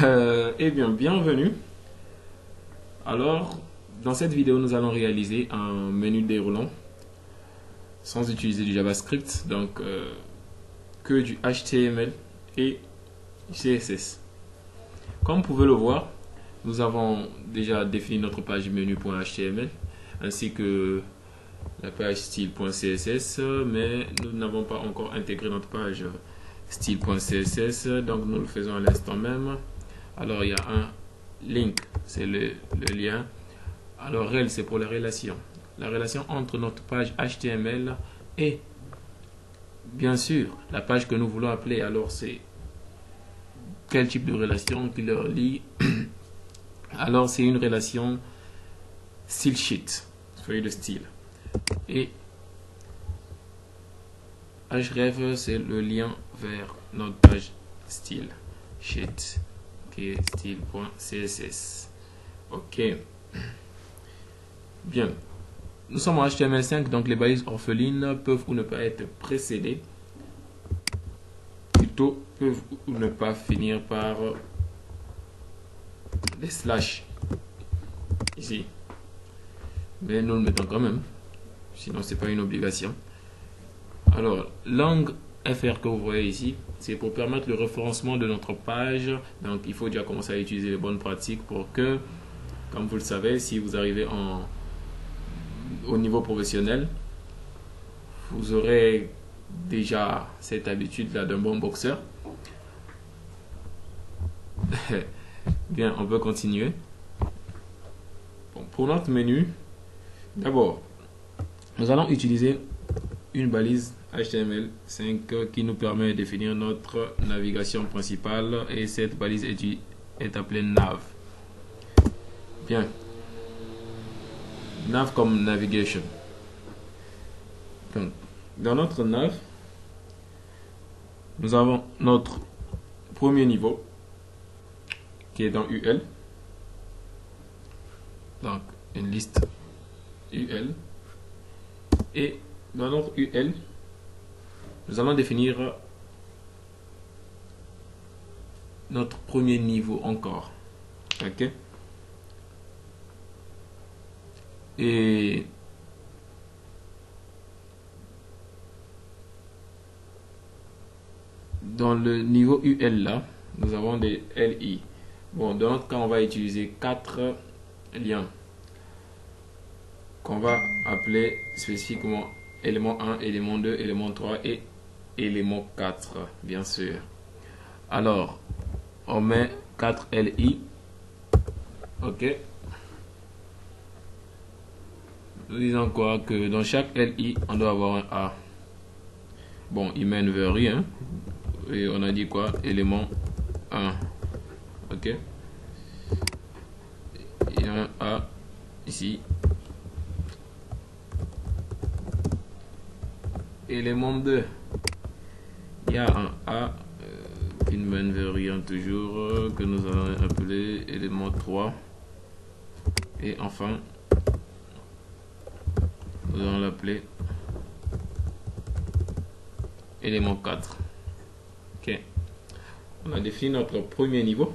Eh bien, bienvenue. Alors, dans cette vidéo, nous allons réaliser un menu déroulant sans utiliser du JavaScript, donc que du HTML et CSS. Comme vous pouvez le voir, nous avons déjà défini notre page menu.html ainsi que la page style.css, mais nous n'avons pas encore intégré notre page style.css, donc nous le faisons à l'instant même. Alors il y a un link, c'est le lien. Alors rel, c'est pour la relation entre notre page HTML et bien sûr la page que nous voulons appeler. Alors c'est quel type de relation qui leur lie? Alors c'est une relation style sheet, feuille de style, et href c'est le lien vers notre page style sheet qui est style.css. Ok, bien, nous sommes en HTML5, donc les balises orphelines peuvent ou ne pas être précédées, plutôt peuvent ou ne pas finir par des slash ici, mais nous le mettons quand même, sinon c'est pas une obligation. Alors langue FR que vous voyez ici, c'est pour permettre le référencement de notre page. Donc il faut déjà commencer à utiliser les bonnes pratiques pour que, comme vous le savez, si vous arrivez au niveau professionnel, vous aurez déjà cette habitude là d'un bon boxeur. Bien, on peut continuer. Bon, pour notre menu, d'abord nous allons utiliser une balise HTML5 qui nous permet de définir notre navigation principale, et cette balise est appelée nav. Bien, nav comme navigation. Donc, dans notre nav, nous avons notre premier niveau qui est dans UL, donc une liste UL, et dans notre UL nous allons définir notre premier niveau encore. Ok, et dans le niveau UL là, nous avons des LI. Bon, dans notre cas, on va utiliser 4 liens qu'on va appeler spécifiquement élément 1, élément 2, élément 3 et élément 4, bien sûr. Alors, on met 4 LI. Ok. Nous disons quoi? Que dans chaque LI, on doit avoir un A. Bon, il mène vers rien. Et on a dit quoi? Élément 1. Ok. Il y a un A ici. Élément 2. Il y a un A qui ne mène vers rien toujours, que nous allons appeler élément 3. Et enfin, nous allons l'appeler élément 4. Ok. On a défini notre premier niveau.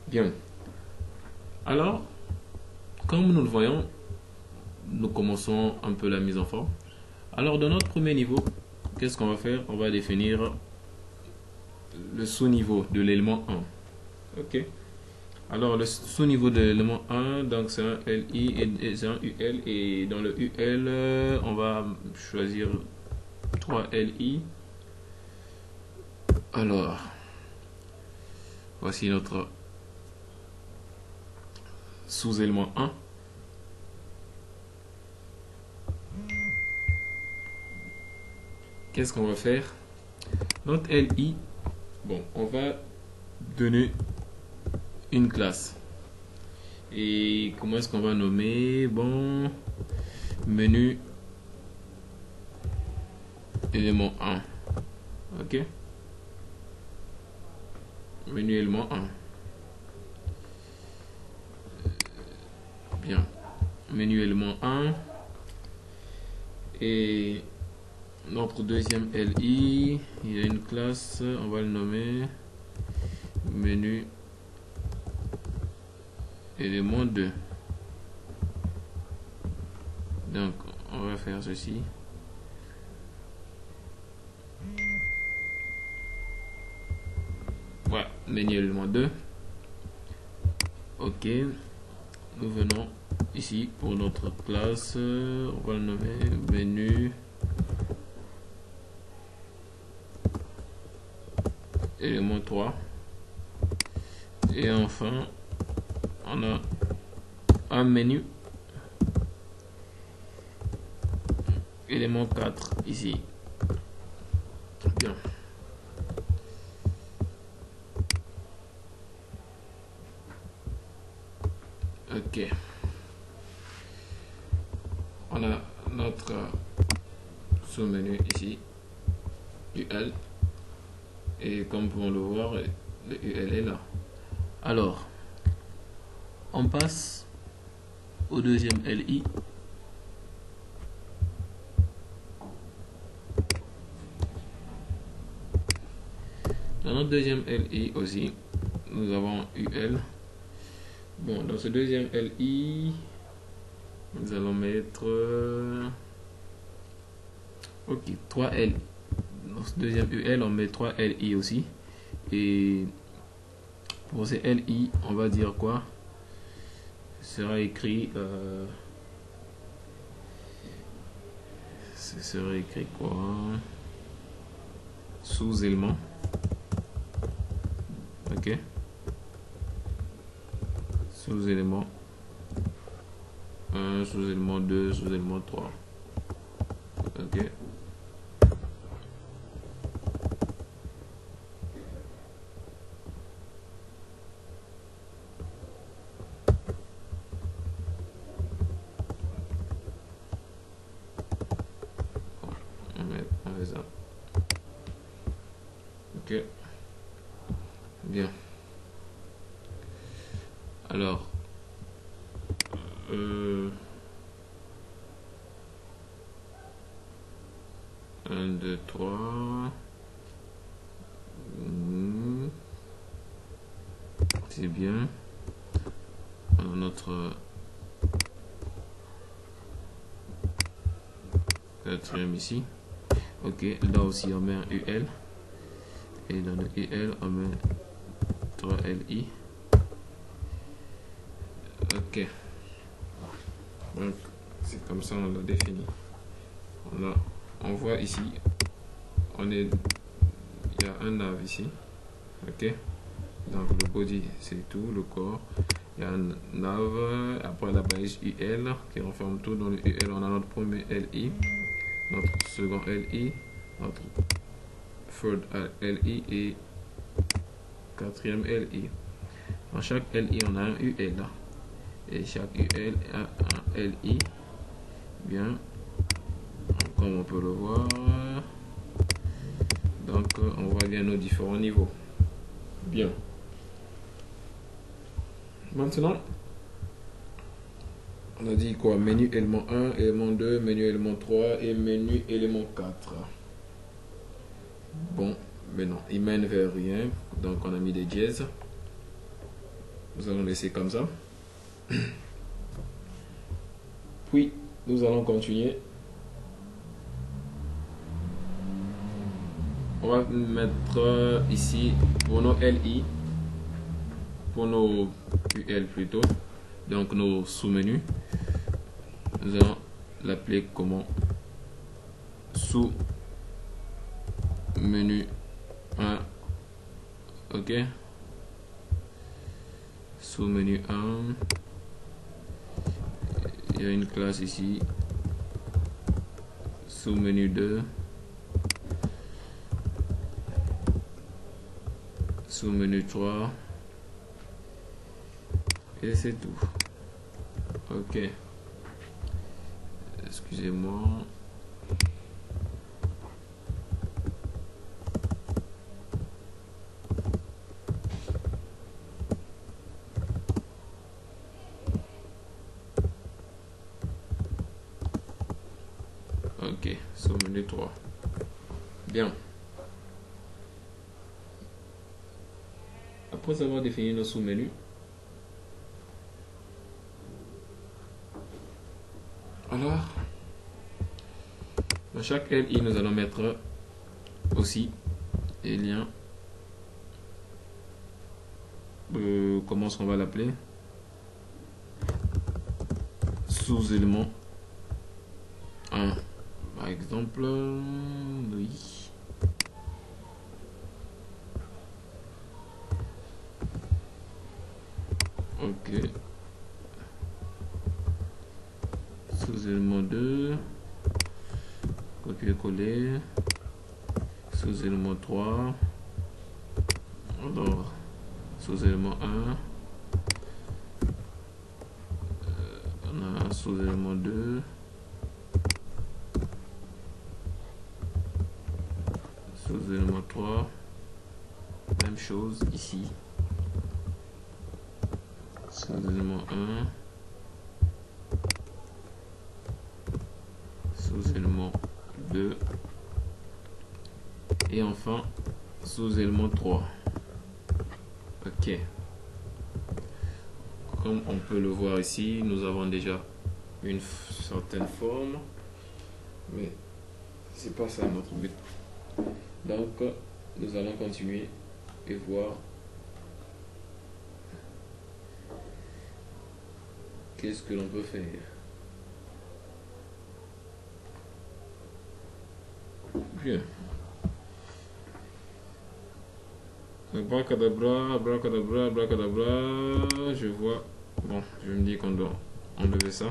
Bien. Alors, comme nous le voyons, nous commençons un peu la mise en forme. Alors, dans notre premier niveau, qu'est-ce qu'on va faire? On va définir le sous-niveau de l'élément 1. Ok. Alors, le sous-niveau de l'élément 1, donc c'est un LI et c'est un UL. Et dans le UL, on va choisir 3 LI. Alors, voici notre sous-élément 1. Qu'est-ce qu'on va faire? Notre LI, bon, on va donner une classe. Et comment est-ce qu'on va nommer? Bon, menu élément 1. Ok, menu élément 1. Bien, menu élément 1. Et notre deuxième LI, il y a une classe, on va le nommer menu élément 2. Donc on va faire ceci. Voilà, menu élément 2. Ok, nous venons ici pour notre classe, on va le nommer menu élément 3. Et enfin on a un menu élément 4 ici. Bien. Ok. On a notre sous-menu ici, UL. Et comme vous pouvez le voir, le UL est là. Alors, on passe au deuxième LI. Dans notre deuxième LI aussi, nous avons UL. Bon, dans ce deuxième LI, nous allons mettre 3 LI. Dans ce deuxième UL, on met 3 LI aussi. Et pour ces LI, on va dire quoi? Ce sera écrit quoi? Sous-élément. Ok. Sous-élément 1, sous-élément 2, sous-élément 3. Ok. On met ça. Ok. Bien. Alors, 1, 2, 3. C'est bien. On a notre quatrième ici. Ok, là aussi on met un UL. Et dans le UL, on met 3 LI. Ok. Donc, c'est comme ça on l'a défini. On voit ici, il y a un nav ici. Ok. Donc le body c'est tout, le corps. Il y a un nav, après la balise UL qui renferme tout. Dans le UL, on a notre premier LI, notre second LI, notre third LI et quatrième LI. Dans chaque LI, on a un UL. Et chaque UL a un LI. Bien, comme on peut le voir. Donc, on voit bien nos différents niveaux. Bien. Maintenant, on a dit quoi? Menu élément 1, élément 2, menu élément 3 et menu élément 4. Bon, mais non, il mène vers rien. Donc, on a mis des dièses. Nous allons laisser comme ça. Puis, nous allons continuer. On va mettre ici pour nos LI, pour nos UL plutôt, donc nos sous-menus. Nous allons l'appeler comment? Sous-menu 1. Ok. Sous-menu 1. Il y a une classe ici. Sous-menu 2. Sous-menu 3. Et c'est tout. Ok. Excusez-moi. Ok, sous-menu 3. Bien. Après avoir défini nos sous-menus, alors dans chaque LI nous allons mettre aussi des liens, comment est-ce qu'on va l'appeler, sous-élément 1 par exemple, oui. Ok. Sous-élément 2. Copier-coller. Sous-élément 3. Alors, sous-élément 1. On a un sous-élément 2. Sous-élément 3. Même chose ici. Sous-élément 1. Sous-élément 2. Et enfin, sous-élément 3. Ok. Comme on peut le voir ici, nous avons déjà une certaine forme. Mais c'est pas ça notre but. Donc, nous allons continuer et voir qu'est-ce que l'on peut faire. Bien. Abracadabra, abracadabra, abracadabra. Je vois. Bon, je me dis qu'on doit enlever ça.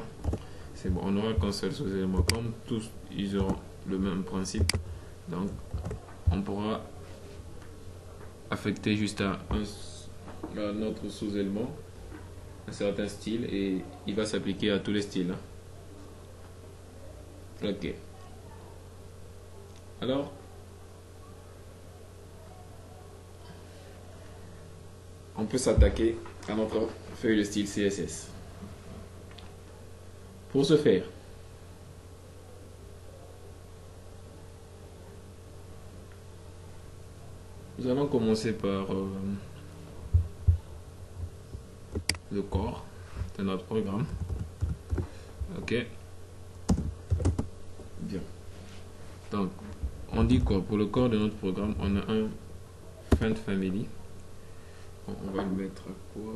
C'est bon, on n'aura qu'un seul sous-élément. Comme tous, ils auront le même principe. Donc, on pourra affecter juste à notre sous-élément un certain style et il va s'appliquer à tous les styles. Ok. Alors, on peut s'attaquer à notre feuille de style CSS. Pour ce faire, nous allons commencer par le corps de notre programme. Ok. Bien. Donc, on dit quoi? Pour le corps de notre programme, on a un font family. On va le mettre à quoi?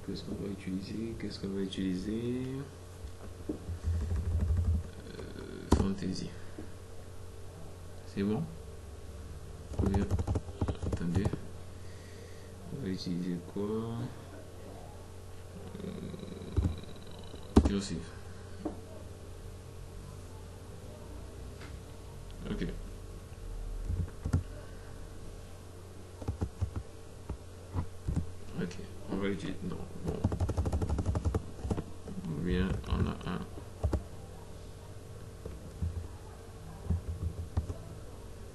Qu'est-ce qu'on va utiliser? Qu'est-ce qu'on va utiliser? Fantasy. C'est bon? Bien. Attendez. On va utiliser quoi? Cursive. Ok. Ok. On va utiliser. Non. Bon. Bien. On a un.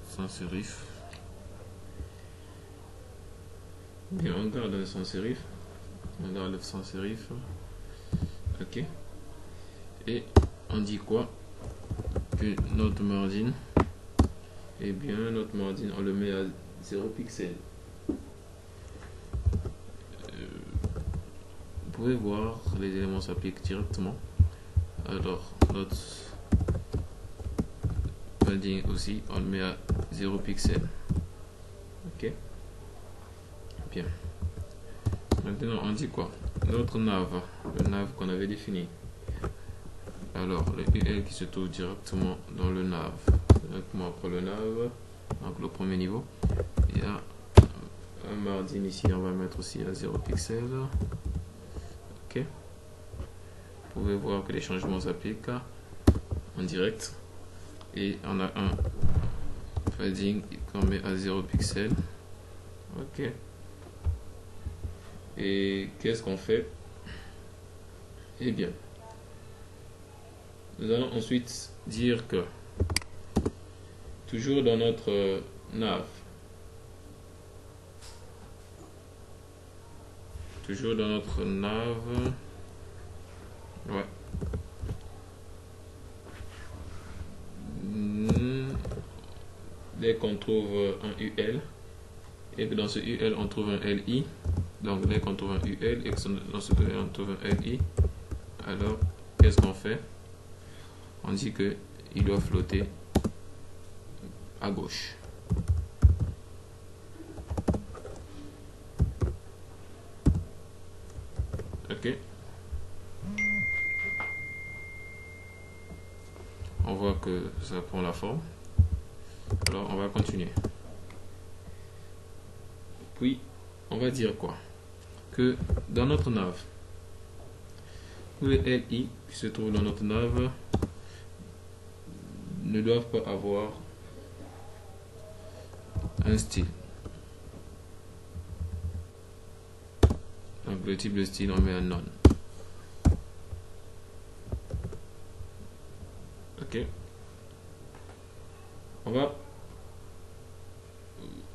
Sans serif. Bien, on garde le sans serif. On garde le sans serif. Ok. Et on dit quoi? Que notre margin, et bien notre margin on le met à 0 pixel. Vous pouvez voir les éléments s'appliquent directement. Alors notre padding aussi on le met à 0 pixel. Ok. Bien. Maintenant on dit quoi? Notre nav, le nav qu'on avait défini. Alors le UL qui se trouve directement dans le nav. Directement après le nav, donc le premier niveau. Il y a un margin ici, on va mettre aussi à 0 pixel. Ok. Vous pouvez voir que les changements s'appliquent en direct. Et on a un padding qu'on met à 0 pixel. Ok. Et qu'est-ce qu'on fait? Eh bien, nous allons ensuite dire que toujours dans notre nav, ouais. Dès qu'on trouve un UL, et que dans ce UL on trouve un LI, donc dès qu'on trouve un UL et que dans ce UL on trouve un LI, alors qu'est-ce qu'on fait? On dit que il doit flotter à gauche. Ok. On voit que ça prend la forme. Alors on va continuer. Puis on va dire quoi? Que dans notre nav, tous les LI qui se trouvent dans notre nav ne doivent pas avoir un style. Donc le type de style on met un none. Ok. On va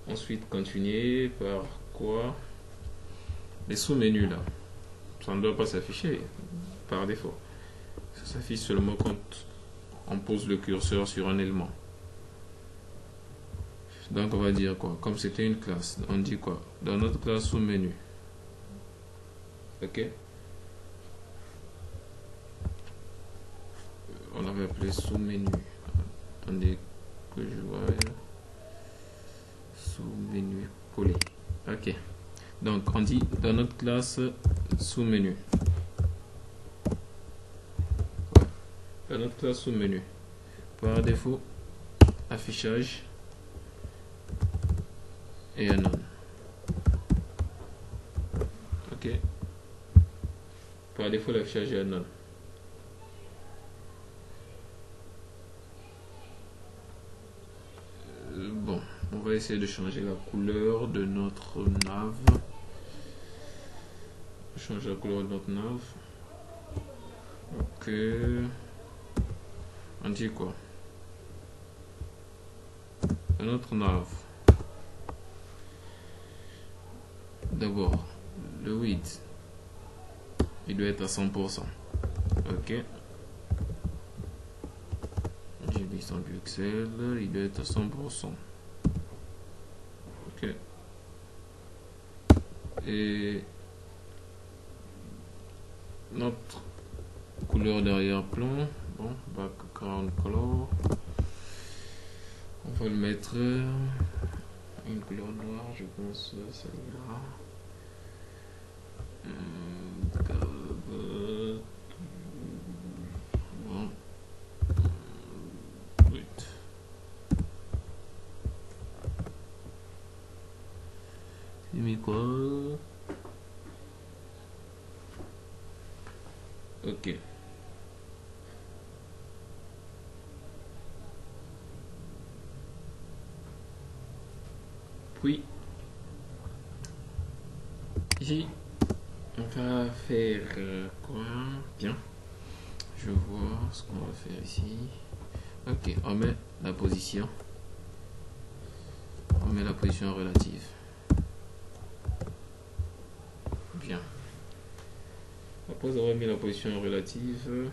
ensuite continuer par quoi? Les sous-menus là. Ça ne doit pas s'afficher par défaut. Ça s'affiche seulement quand on pose le curseur sur un élément. Donc on va dire quoi? Comme c'était une classe, on dit quoi? Dans notre classe sous-menu. Ok. On avait appelé sous-menu. Attendez que je vois. Sous-menu collé. Ok. Donc on dit dans notre classe sous-menu. Ouais. Dans notre classe sous-menu. Par défaut, affichage et un none. Ok. Par défaut, l'affichage est un none. Bon, on va essayer de changer la couleur de notre nav. Changer la couleur de notre nav. Ok. On dit quoi? Notre nav. D'abord, le width. Il doit être à 100%. Ok. J'ai 800 pixels. Il doit être à 100%. Ok. Et notre couleur d'arrière-plan, bon, background color, on va le mettre une couleur noire, je pense celle-là. Bon. Wait. J'ai mis quoi? Ok. Puis ici on va faire quoi? Bien, je vois ce qu'on va faire ici. Ok, on met la position relative. Bien, après avoir mis la position relative,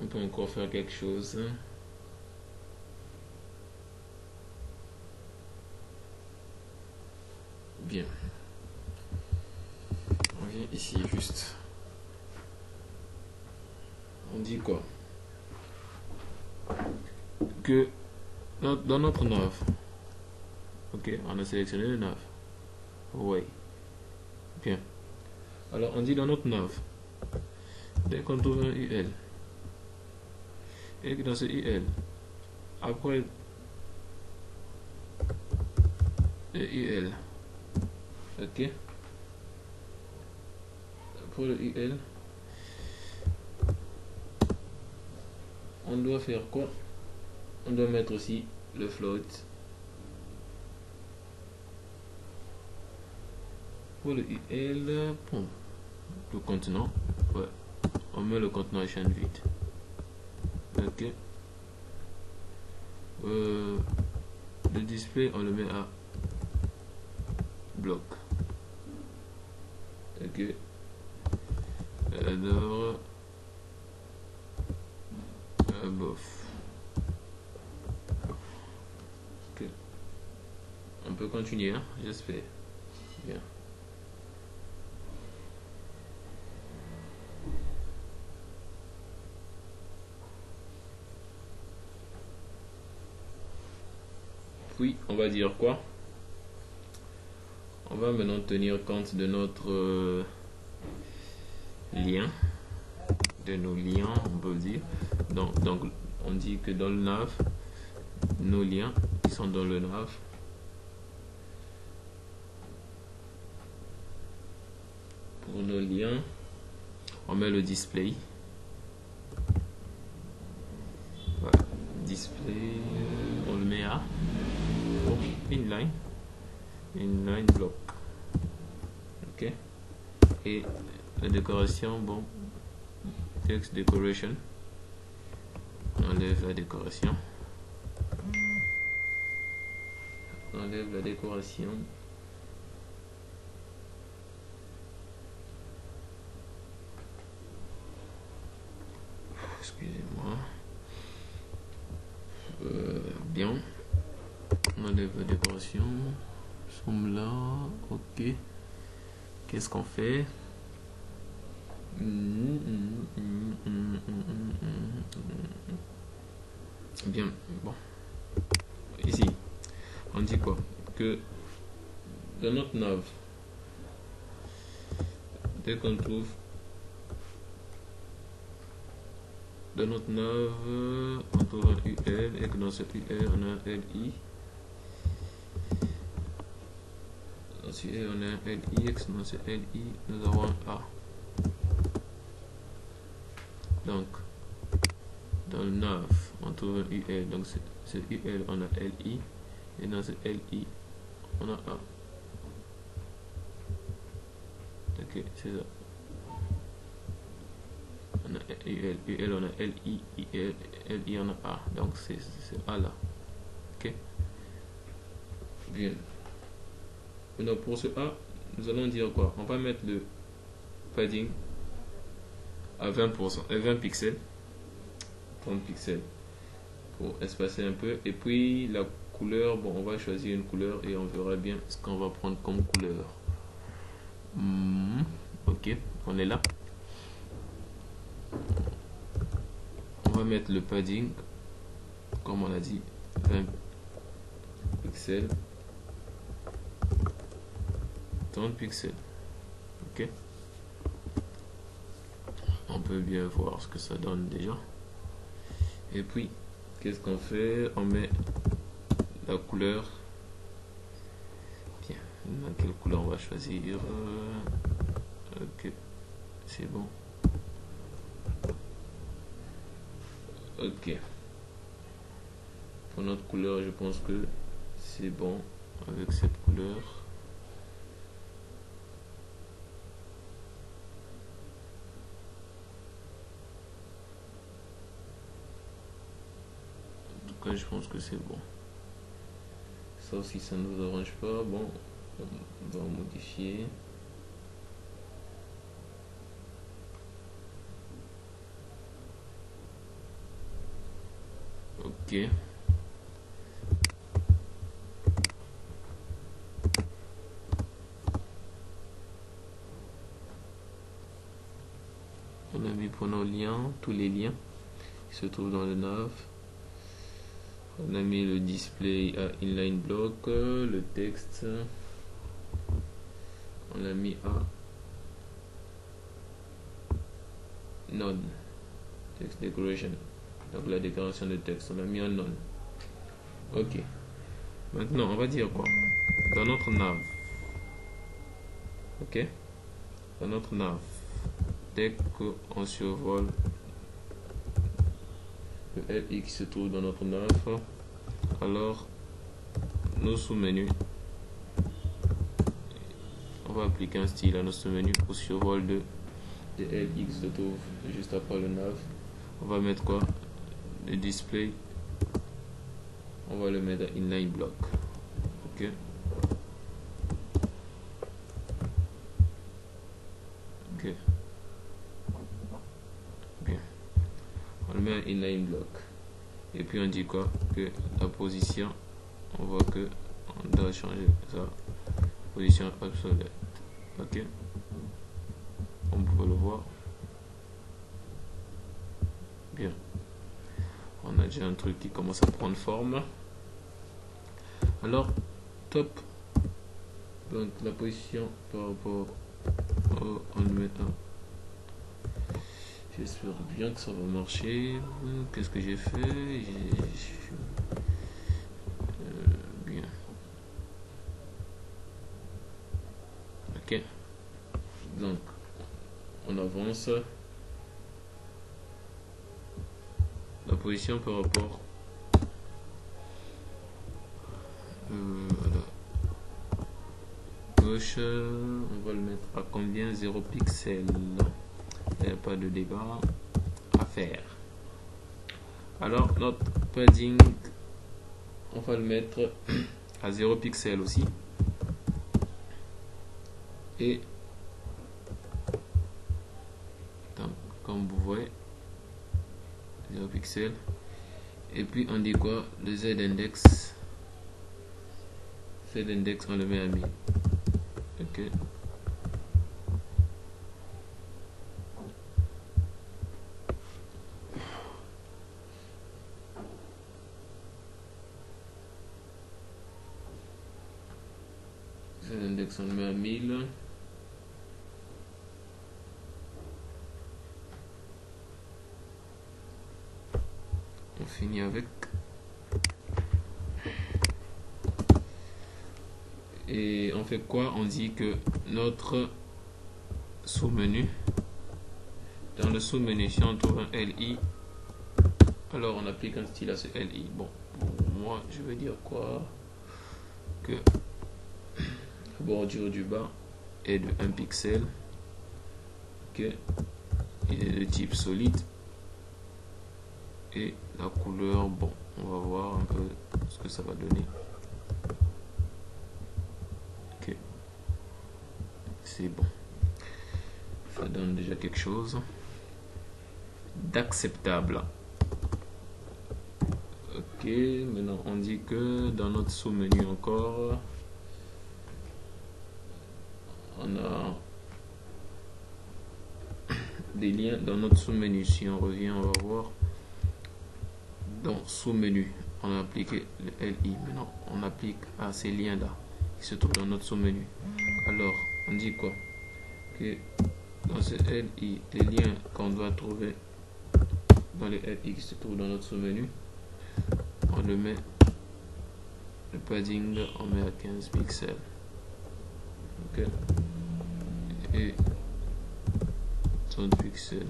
on peut encore faire quelque chose. Bien, on vient ici juste, on dit quoi? Que dans notre nav, ok, on a sélectionné le nav. Oui, bien. Alors on dit dans notre nav, dès qu'on trouve un UL, et que dans ce UL, après le UL, ok, pour le UL, on doit faire quoi? On doit mettre aussi le float. Pour le UL, bon, le contenant, ouais, on met le contenant chaîne vide. Ok. Le display, on le met à bloc. Ok. Alors, above. Ok. On peut continuer, hein, j'espère. Bien. Puis, on va dire quoi? On va maintenant tenir compte de notre lien, de nos liens, on peut dire. Donc, on dit que dans le nav, nos liens qui sont dans le nav, pour nos liens, on met le display. Voilà, display, on le met à inline block. Ok. Et la décoration, bon, text decoration, on enlève la décoration. On enlève la décoration. Excusez-moi. Bien. On enlève la décoration. Nous sommes là. Ok. Qu'est-ce qu'on fait? Bien. Bon. Ici, on dit quoi? Que dans notre nav, dès qu'on trouve dans notre nav, on trouve un UL et que dans ce UL on a un LI. Dans ce UL on a un LI et que dans ce LI nous avons un A. Donc dans le nav on trouve un UL, donc ce UL on a LI et dans ce LI on a A. Ok, c'est ça. On a UL, on a LI, LI on a A, donc c'est A là. Ok. Bien. Maintenant pour ce A, nous allons dire quoi? On va mettre le padding à 20%, à 20 pixels, 30 pixels pour espacer un peu. Et puis la couleur, bon, on va choisir une couleur et on verra bien ce qu'on va prendre comme couleur. Ok, on est là. On va mettre le padding, comme on a dit, 20 pixels, 30 pixels. Ok. On peut bien voir ce que ça donne déjà. Et puis, qu'est-ce qu'on fait? On met la couleur. Bien, quelle couleur on va choisir? Ok, c'est bon. Ok. Pour notre couleur, je pense que c'est bon avec cette couleur. En tout cas, je pense que c'est bon. Sauf si ça ne nous arrange pas, bon, on va modifier. Ok. On a mis pour nos liens, tous les liens qui se trouvent dans le nav. On a mis le display à inline block, le texte. On l'a mis à none, text decoration. Donc la décoration de texte, on l'a mis en none. Ok. Maintenant, on va dire quoi? Dans notre nav. Ok. Dans notre nav. Dès qu'on survole le LI qui se trouve dans notre nav, alors nos sous-menus, on va appliquer un style à nos sous-menus pour survol de LI qui se trouve juste après le nav. On va mettre quoi? Le display, on va le mettre à inline block. Ok. Ok. Bien. On le met un inline block. Et puis on dit quoi? Que la position, on voit que on doit changer ça. Position obsolète. Ok. On peut le voir. Bien. On a déjà un truc qui commence à prendre forme. Alors, top. Donc la position par rapport au on met un. J'espère bien que ça va marcher. Qu'est-ce que j'ai fait? Bien. Ok. Donc, on avance. La position par rapport à la gauche, on va le mettre à combien? 0 pixels. Il n'y a pas de débat à faire. Alors, notre padding, on va le mettre à 0 pixels aussi. Et comme vous voyez, 0 pixels. Et puis on dit quoi? Le Z-index. Z-index, on le met à 1000. Ok. Z-index, on le met à 1000. On finit avec. Et on fait quoi? On dit que notre sous-menu, dans le sous-menu, si on trouve un LI, alors on applique un style à ce LI. Bon, pour moi, je veux dire quoi? Que la bordure du bas est de 1 pixel, que il est de type solide, et la couleur, bon, on va voir un peu ce que ça va donner. Ok, c'est bon, ça donne déjà quelque chose d'acceptable. Ok, maintenant on dit que dans notre sous-menu encore, on a des liens dans notre sous-menu. Si on revient, on va voir dans sous-menu, on a appliqué le LI. Maintenant, on applique à ces liens-là qui se trouvent dans notre sous-menu. Alors, on dit quoi? Que dans ce LI, les liens qu'on doit trouver dans les LI qui se trouvent dans notre sous-menu, on le met, le padding, on met à 15 pixels. Ok. Et 30 pixels.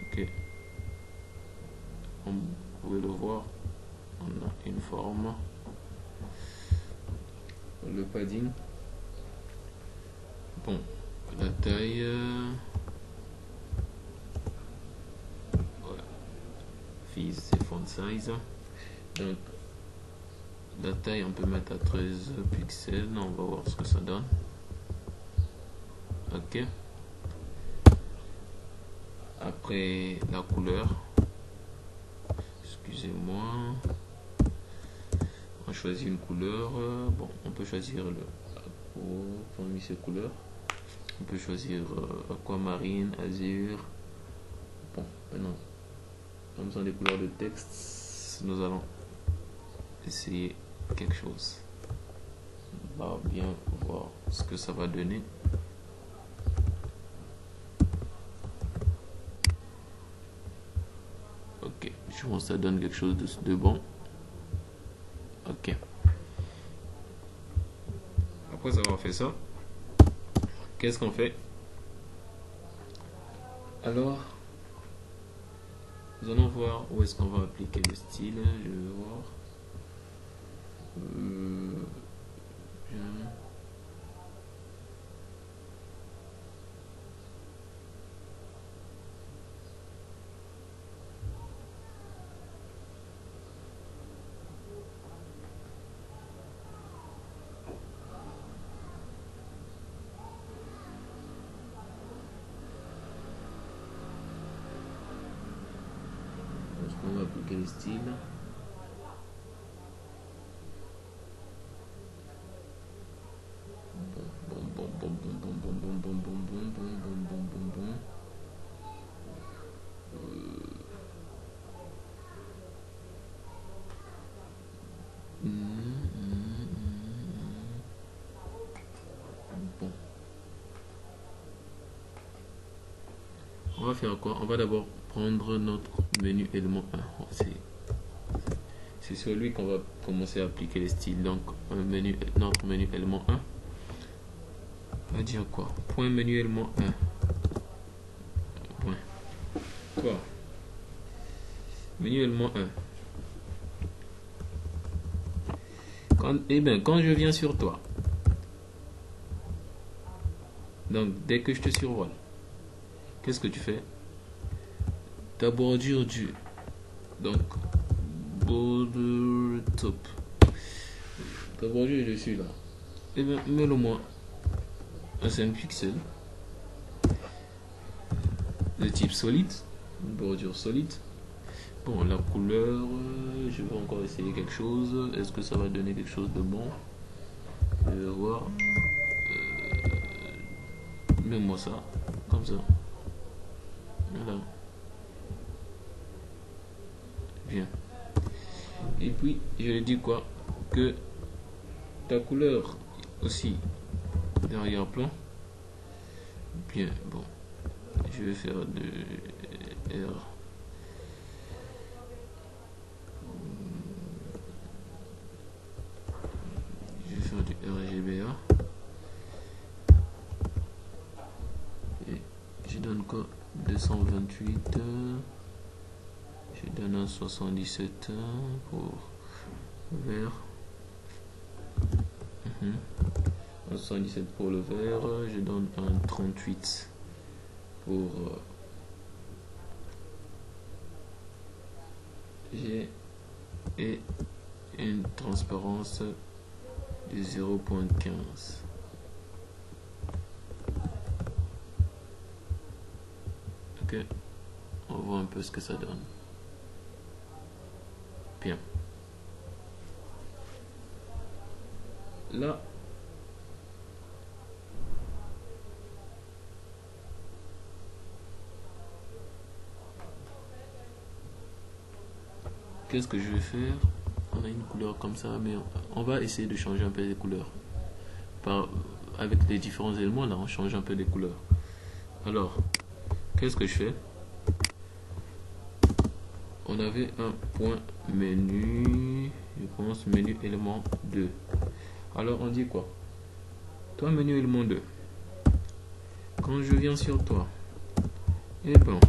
Ok. Vous pouvez le voir, on a une forme. Le padding. Bon, la taille. Voilà. Fils et font size. Donc, la taille, on peut mettre à 13 pixels. On va voir ce que ça donne. Ok. Après, la couleur. Excusez-moi. On choisit une couleur. Bon, on peut choisir le parmi ces couleurs. On peut choisir aquamarine, azur. Bon, maintenant, comme sont des couleurs de texte, nous allons essayer quelque chose. On va bien voir ce que ça va donner. Ok, je pense que ça donne quelque chose de bon. Ok. Après avoir fait ça, qu'est-ce qu'on fait? Alors, nous allons voir où est-ce qu'on va appliquer le style. Je vais voir. Bien. On va appliquer le style. Bon. On va faire quoi? On va d'abord prendre notre menu élément 1. C'est sur lui qu'on va commencer à appliquer les styles. Donc, notre menu élément 1. On va dire quoi? Point menu élément 1. Point. Quoi? Menu élément 1. Quand je viens sur toi, donc dès que je te survole, qu'est-ce que tu fais? Ta bordure du, donc border top, ta bordure est dessus là. Et bien mets-le moi un 5 pixels de type solide, une bordure solide. Bon, la couleur, je vais encore essayer quelque chose. Est-ce que ça va donner quelque chose de bon? Je vais voir. Mets-moi ça, comme ça. Voilà. Bien. Et puis, je lui dis quoi? Que ta couleur aussi d'arrière-plan. Bien, bon. Je vais faire de R. Je vais faire du RGBA. Et je donne quoi? 228. Je donne un 77 pour vert. Un 77 pour le vert. Je donne un 38 pour G et une transparence de 0.15. Ok, on voit un peu ce que ça donne. Bien. Là, qu'est-ce que je vais faire? On a une couleur comme ça, mais on va essayer de changer un peu les couleurs. Avec les différents éléments, là, on change un peu les couleurs. Alors, qu'est-ce que je fais? On avait un point menu, je pense menu élément 2. Alors on dit quoi? Toi menu élément 2. Quand je viens sur toi, et bon,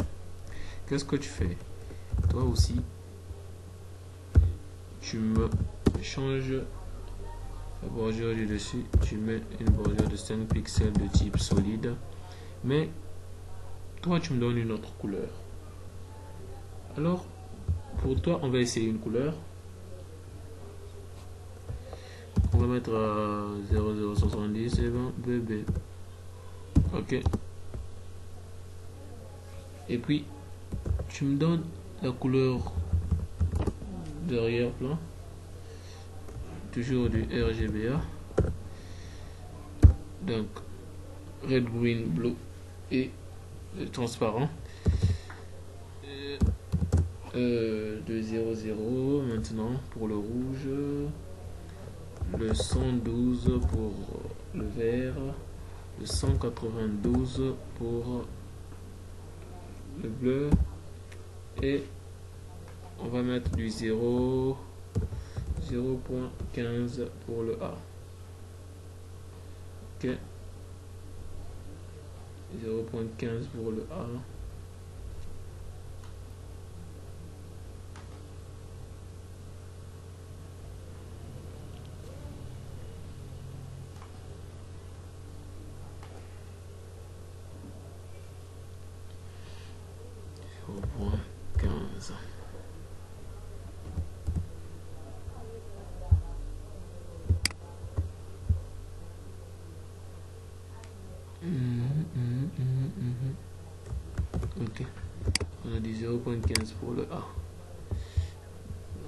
qu'est-ce que tu fais? Toi aussi, tu me changes la bordure du dessus, tu mets une bordure de 5 pixels de type solide, mais toi tu me donnes une autre couleur. Alors pour toi on va essayer une couleur. On va mettre à 0070 et 20 BB. Ok. Et puis tu me donnes la couleur d'arrière-plan, toujours du RGBA, donc red, green, blue et transparent, de 00 maintenant pour le rouge, le 112 pour le vert, le 192 pour le bleu, et on va mettre du 0.15 pour le A. Ok, 0.15 pour le A. Ok, on a dit 0.15 pour le A.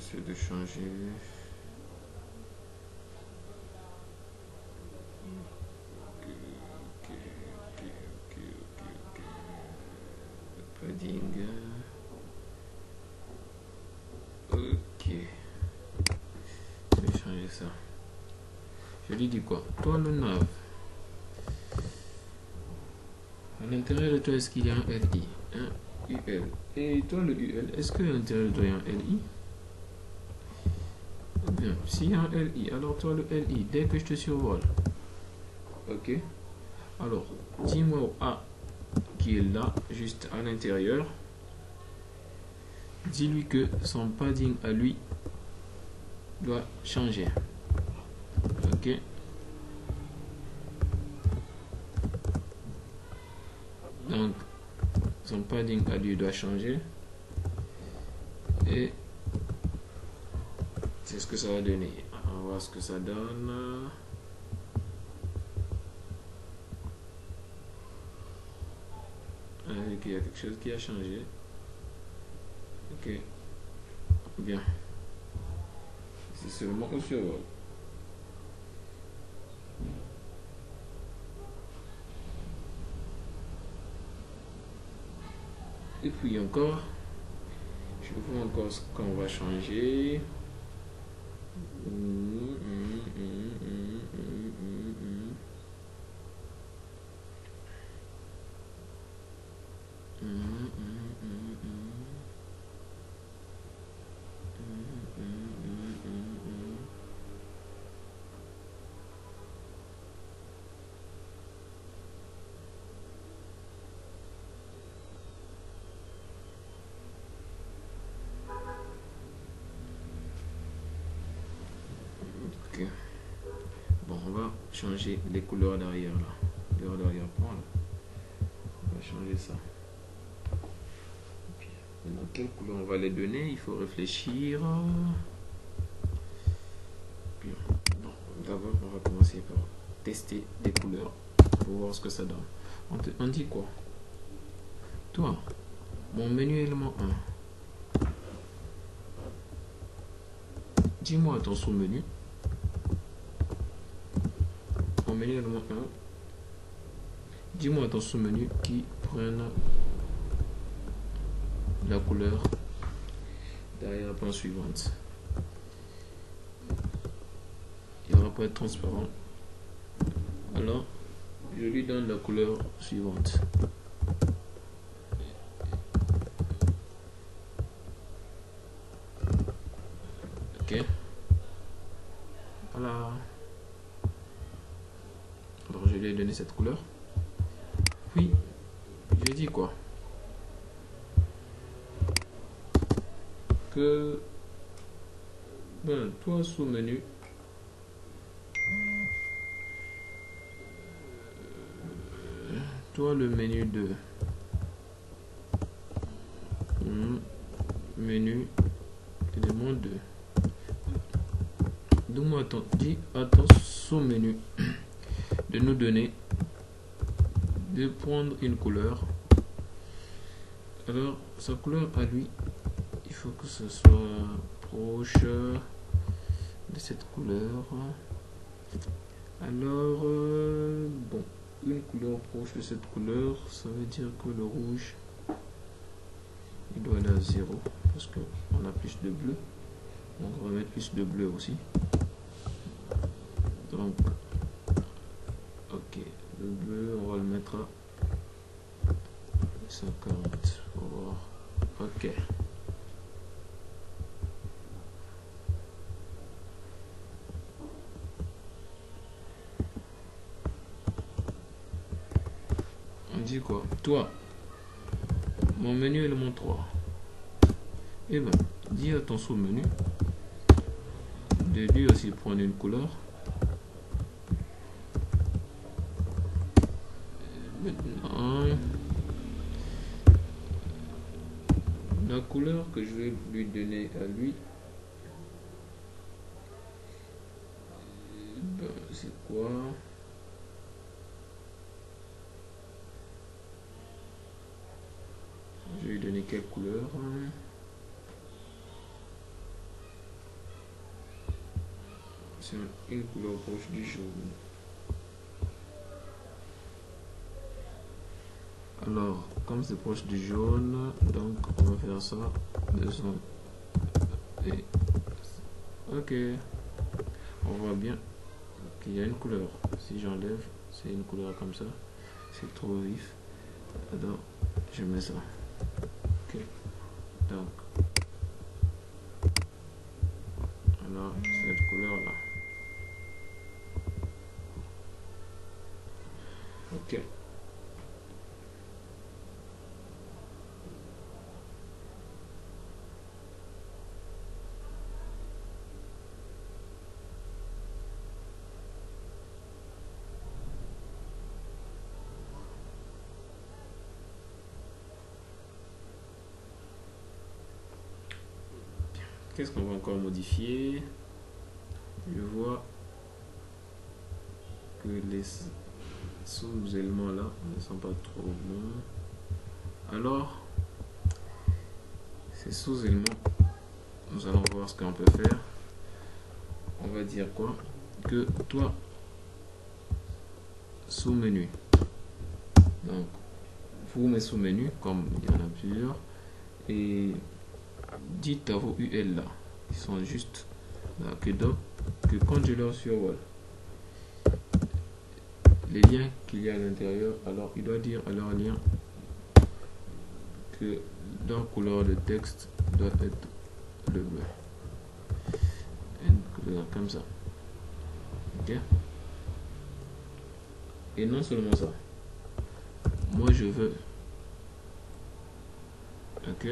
essayer de changer. Padding. Ok. Je vais changer ça. Je lui dis quoi? Toi le nav. À l'intérieur de toi, est-ce qu'il y a un LI? Un UL. Et toi le UL, est-ce que à l'intérieur de toi il y a un LI? Bien, s'il y a un LI, alors toi le LI, dès que je te survole. Ok. Alors, dis-moi au A qui est là, juste à l'intérieur. Dis-lui que son padding à lui doit changer. Ok. Donc, son padding à lui doit changer. Et c'est ce que ça va donner. On va voir ce que ça donne. Avec il y a quelque chose qui a changé. Ok. Bien. C'est seulement au survol. Et puis encore, je vois encore ce qu'on va changer. Ok. Bon, on va changer les couleurs derrière là. Couleurs d'arrière-plan là. On va changer ça. Okay. Maintenant, quelle couleur on va les donner? Il faut réfléchir. Bien. Bon, d'abord, on va commencer par tester des couleurs pour voir ce que ça donne. On dit quoi? Toi, mon menu élément 1. Dis-moi ton sous-menu. Mon menu élément 1. Dis-moi ton sous-menu qui prenne la couleur derrière la plan suivante. Il ne va pas être transparent. Alors, je lui donne la couleur suivante. Ok. Voilà. Alors, je lui ai donné cette couleur. Puis, je dis quoi? Que, ben, toi, sous-menu, toi, le menu 2. Menu élément 2. Donc, dis à ton sous-menu de nous donner, de prendre une couleur. Alors, sa couleur à lui, il faut que ce soit proche de cette couleur. Alors, bon, une couleur proche de cette couleur, ça veut dire que le rouge, il doit aller à 0, parce qu'on a plus de bleu. Donc, on va mettre plus de bleu aussi. Donc, ok, le bleu, on va le mettre à 50 pour voir. Ok. On dit quoi? Toi, mon menu élément 3. Et ben, dis à ton sous-menu de lui aussi prendre une couleur. Maintenant, la couleur que je vais lui donner à lui, ben, c'est quoi? Je vais lui donner quelle couleur? sur une couleur proche du jaune. Alors, comme c'est proche du jaune, donc on va faire ça de son et ok, on voit bien qu'il y a une couleur. Si j'enlève, c'est une couleur comme ça, c'est trop vif. Alors, je mets ça. Ok, donc alors cette couleur là. Ok. Qu'est-ce qu'on va encore modifier? Je vois que les sous-éléments là ne sont pas trop bons. Alors, ces sous-éléments, nous allons voir ce qu'on peut faire. On va dire quoi? Que toi, sous-menu. Donc, vous mes sous-menus, comme il y en a plusieurs, et dites à vos UL là, ils sont juste là, que quand je leur survole les liens qu'il y a à l'intérieur, alors il doit dire à leur lien que leur couleur de texte doit être le bleu. Une couleur comme ça. Ok? Et non seulement ça. Moi je veux. Ok?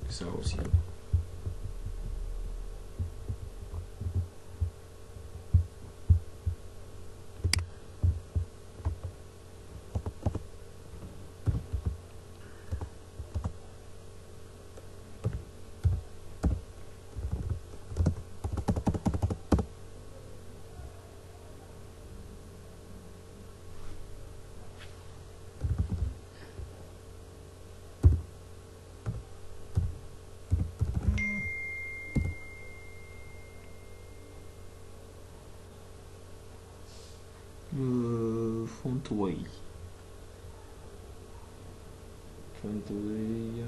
Ça aussi. Fontway. Fontway.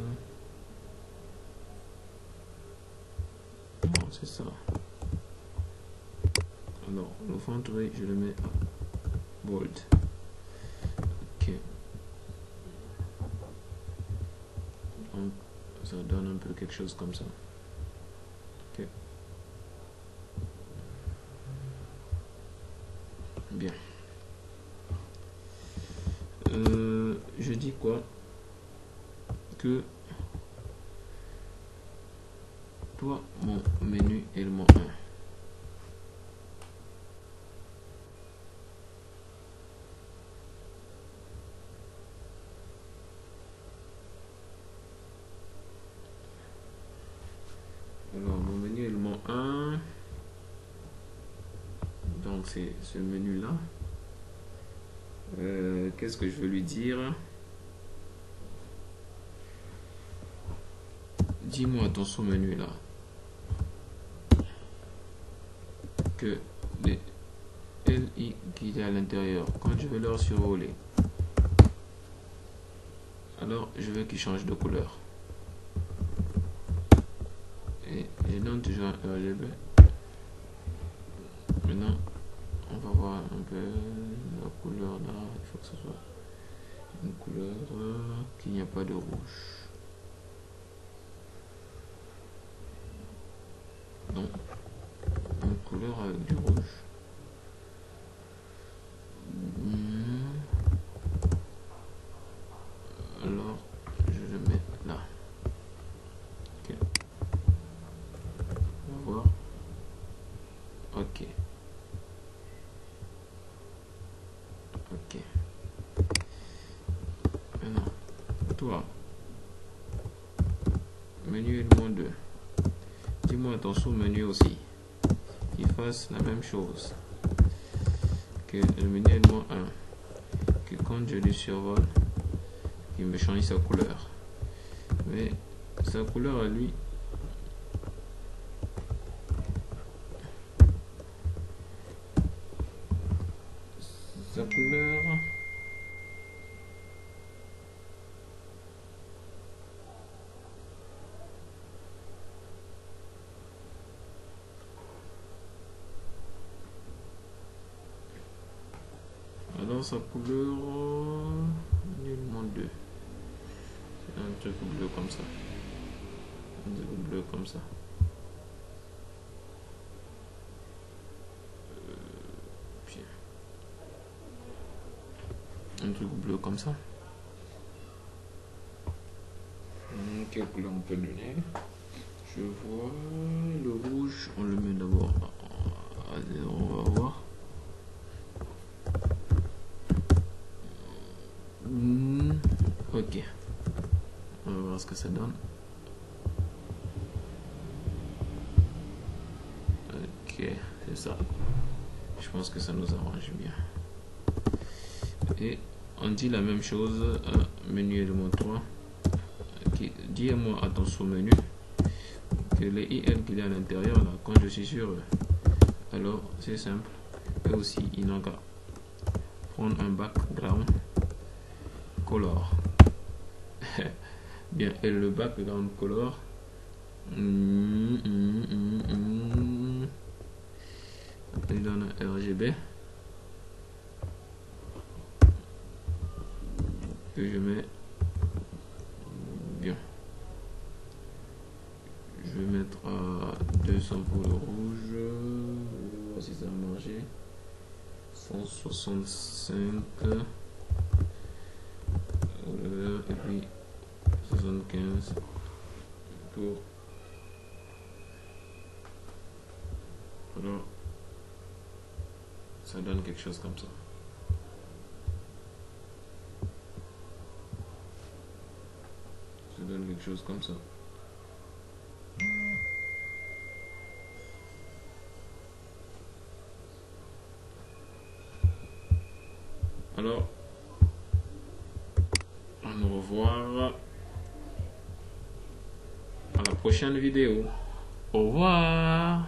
Non, c'est ça. Alors, le Fontway, je le mets à bold. Ok. Donc, ça donne un peu quelque chose comme ça. Ok. Bien. Je dis quoi? Que toi, mon menu élément 1. Alors, mon menu élément 1, donc c'est ce menu là. Qu'est-ce que je veux lui dire? Dis-moi ton sous-menu là que les LI qui est à l'intérieur, quand je vais leur survoler, alors je veux qu'ils changent de couleur. Et je donne toujours un RGB. Maintenant, on va voir un peu la couleur là. Il faut que ce soit une couleur qu'il n'y a pas de rouge. Donc, une couleur avec du rouge. Alors, je le mets là. Ok. On va voir. Ok. Ok. Maintenant, toi, menu élément 2. Dis-moi ton sous-menu aussi. Qu'il fasse la même chose que le menu élément 1. que quand je le survole, il me change sa couleur. Mais sa couleur à lui, sa couleur, alors sa couleur, nullement 2. C'est un truc bleu comme ça. Un truc bleu comme ça. Puis, un truc bleu comme ça. Quelle couleur on peut donner? Je vois le rouge, on le met d'abord à 0, on va voir. Ok, on va voir ce que ça donne. Ok, c'est ça. Je pense que ça nous arrange bien. Et on dit la même chose, menu élément 3. Okay. Dis-moi à ton sous-menu que les IL qu'il y a à l'intérieur, là, quand je suis sur eux, alors c'est simple. Et aussi, il n'a qu'à prendre un background color. Bien, et le background color, il donne un RGB que je mets bien. Je vais mettre à 200 pour le rouge. Voici ça a marché. 165 et puis 75 pour. Alors ça donne quelque chose comme ça. Ça donne quelque chose comme ça. Alors, à nous revoir à la prochaine vidéo. Au revoir.